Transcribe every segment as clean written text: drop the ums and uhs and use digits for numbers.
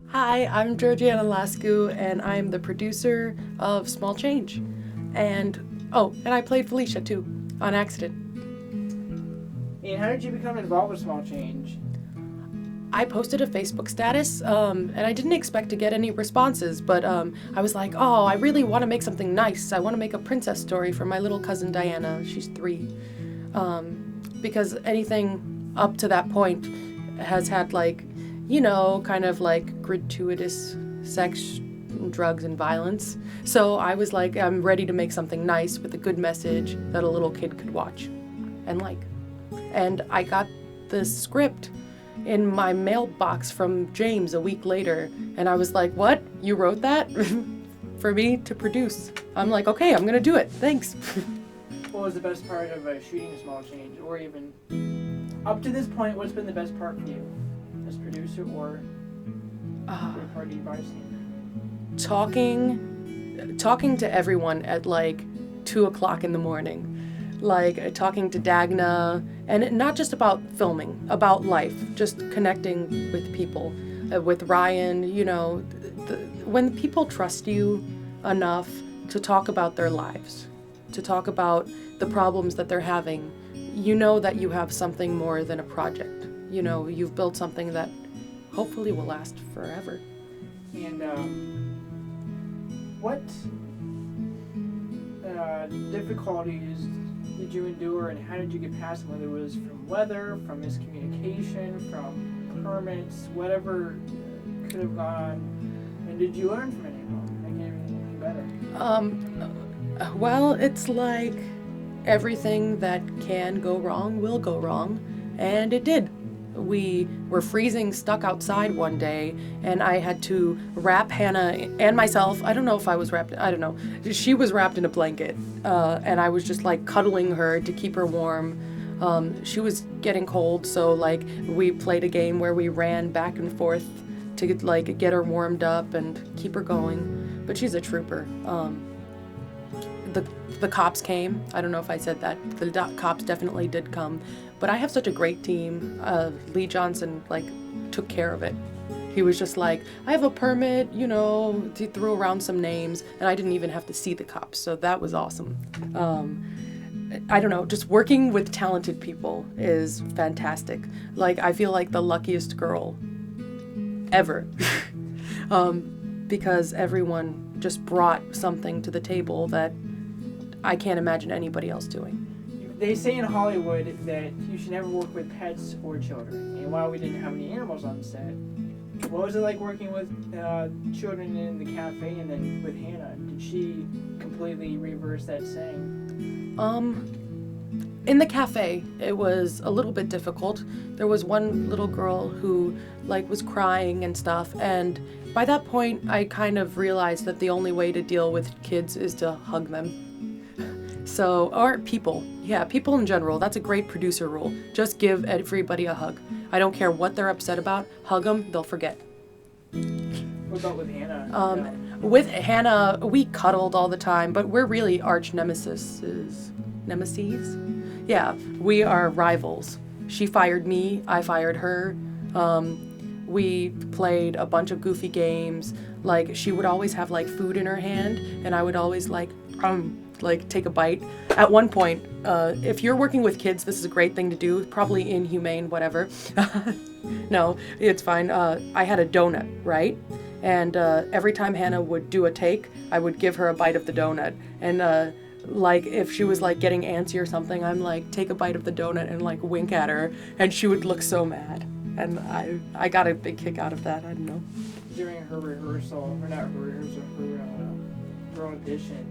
Hi, I'm Giorgiana Lascu, and I'm the producer of Small Change. And I played Felicia too, on accident. And how did you become involved with Small Change? I posted a Facebook status, and I didn't expect to get any responses, but I was like, oh, I really want to make something nice. I want to make a princess story for my little cousin Diana. She's 3. Because anything up to that point has had, like, kind of like gratuitous sex, drugs, and violence. So I was like, I'm ready to make something nice with a good message that a little kid could watch and like. And I got the script in my mailbox from James a week later, and I was like, what? You wrote that? For me to produce. I'm like, okay, I'm gonna do it. Thanks. What was the best part of shooting Small Change? Or even up to this point, what's been the best part for you? As producer or third party bystander? Talking to everyone at like 2 o'clock in the morning, like talking to Dagna, and not just about filming, about life, just connecting with people, with Ryan. When people trust you enough to talk about their lives, to talk about the problems that they're having, you know that you have something more than a project. You've built something that hopefully will last forever. And what difficulties did you endure, and how did you get past them? Whether it was from weather, from miscommunication, from permits, whatever could have gone on, and did you learn from any of them? Make anything better? Well, it's like everything that can go wrong will go wrong, and it did. We were freezing stuck outside one day, and I had to wrap Hannah and myself. I don't know if I was wrapped, I don't know. She was wrapped in a blanket, and I was just like cuddling her to keep her warm. She was getting cold, so like we played a game where we ran back and forth to get her warmed up and keep her going. But she's a trooper. The cops came. I don't know if I said that. The cops definitely did come. But I have such a great team. Lee Johnson, took care of it. He was just like, I have a permit, he threw around some names, and I didn't even have to see the cops, so that was awesome. I don't know, just working with talented people is fantastic. I feel like the luckiest girl ever. Because everyone just brought something to the table that I can't imagine anybody else doing. They say in Hollywood that you should never work with pets or children. And while we didn't have any animals on set, what was it like working with children in the cafe and then with Hannah? Did she completely reverse that saying? In the cafe, it was a little bit difficult. There was one little girl who was crying and stuff, and by that point I kind of realized that the only way to deal with kids is to hug them. So, or people. Yeah, people in general. That's a great producer rule. Just give everybody a hug. I don't care what they're upset about. Hug them, they'll forget. What about with Hannah? With Hannah, we cuddled all the time, but we're really arch nemesis. Nemesis? Yeah, we are rivals. She fired me, I fired her. We played a bunch of goofy games. She would always have food in her hand, and I would always take a bite. At one point, if you're working with kids, this is a great thing to do. Probably inhumane, whatever. No, it's fine. I had a donut, right? And every time Hannah would do a take, I would give her a bite of the donut. And if she was getting antsy or something, I'm take a bite of the donut and wink at her, and she would look so mad. And I got a big kick out of that. I don't know. During her rehearsal, or not her rehearsal, her audition,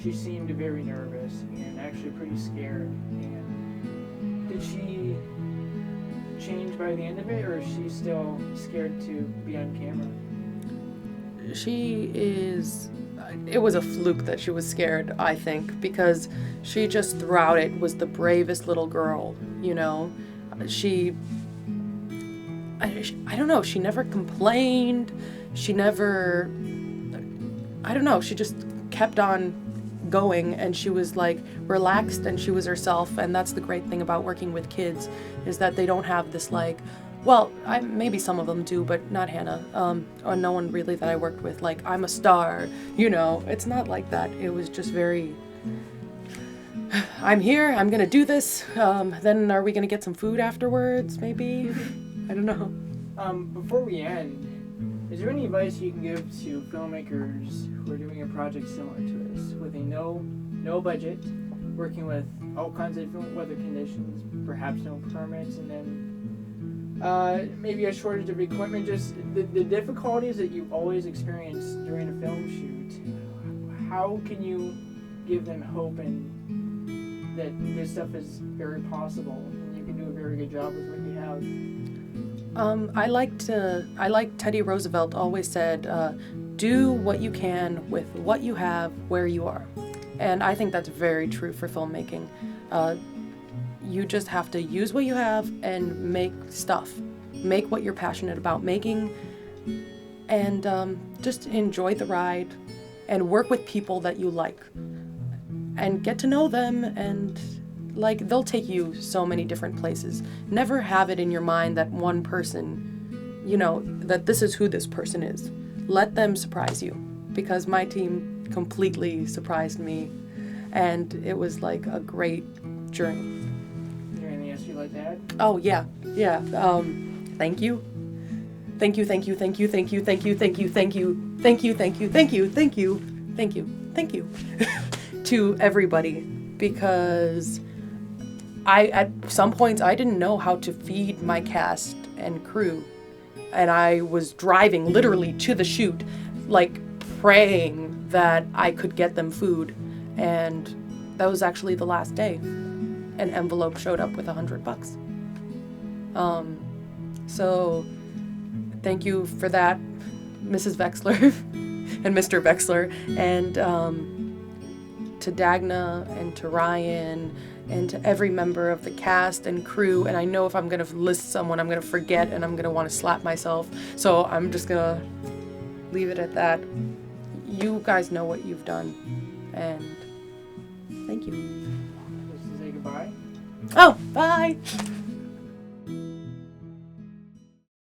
she seemed very nervous and actually pretty scared. And did she change by the end of it, or is she still scared to be on camera? It was a fluke that she was scared, I think, because she just throughout it was the bravest little girl, I don't know, she never complained, she never, I don't know, she just kept on going, and she was relaxed, and she was herself. And that's the great thing about working with kids, is that they don't have this Well, maybe some of them do, but not Hannah. Or no one really that I worked with. Like, I'm a star, It's not like that. It was just very, I'm here, I'm gonna do this. Then are we gonna get some food afterwards, maybe? I don't know. Before we end, is there any advice you can give to filmmakers who are doing a project similar to this, with a no budget, working with all kinds of different weather conditions, perhaps no permits, and then maybe a shortage of equipment, just the difficulties that you always experience during a film shoot? How can you give them hope and that this stuff is very possible and you can do a very good job with what you have? I like Teddy Roosevelt always said, do what you can with what you have where you are. And I think that's very true for filmmaking. You just have to use what you have and make stuff. Make what you're passionate about making, and just enjoy the ride and work with people that you like and get to know them, and like they'll take you so many different places. Never have it in your mind that one person, that this is who this person is. Let them surprise you, because my team completely surprised me, and it was like a great journey. Is there anything else you'd like to add? Oh, yeah. Thank you. Thank you, thank you, thank you, thank you, thank you, thank you, thank you, thank you, thank you, thank you, thank you, thank you, thank you to everybody, because at some points I didn't know how to feed my cast and crew, and I was driving literally to the shoot, like praying that I could get them food, and that was actually the last day. An envelope showed up with $100. So thank you for that, Mrs. Vexler and Mr. Vexler, and to Dagna and to Ryan and to every member of the cast and crew. And I know if I'm going to list someone, I'm going to forget and I'm going to want to slap myself. So I'm just going to leave it at that. You guys know what you've done, and thank you. Just to say goodbye. Oh, bye!